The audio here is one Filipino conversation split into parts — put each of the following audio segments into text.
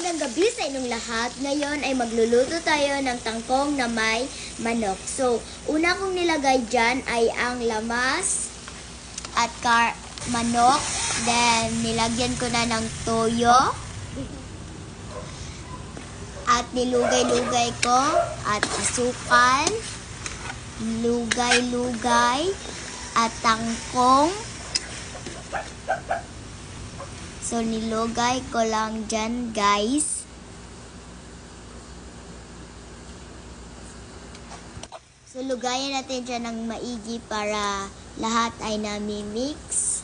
Magandang gabi sa inyong lahat. Ngayon ay magluluto tayo ng tangkong na may manok. So, una kong nilagay dyan ay ang lamas at manok. Then, nilagyan ko na ng toyo. At nilugay-lugay ko. At asukal. Lugay-lugay. At tangkong. So, nilugay ko lang dyan, guys. So, lugayan natin dyan ng maigi para lahat ay nami-mix.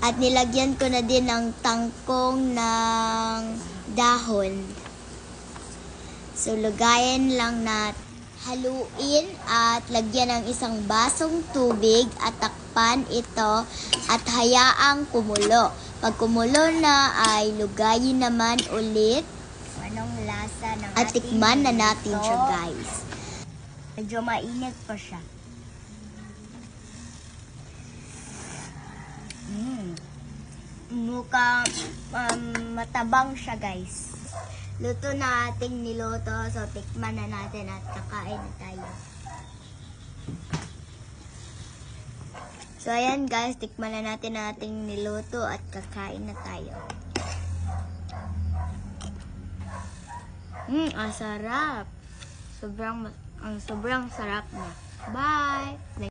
At nilagyan ko na din ng tangkong ng dahon. So, lugayan lang natin. Haluin at lagyan ng isang basong tubig at takpan ito at hayaang kumulo. Pag kumulo na ay lugayin naman ulit. Anong lasa ng At tikman na natin siya, guys. Medyo mainit pa siya. Mukhang matabang siya, guys. Luto na ating niluto. So, tikman na natin at kakain na tayo. So, ayan guys. Tikman na natin ang ating niluto at kakain na tayo. Ang sarap. Sobrang sarap niya. Bye!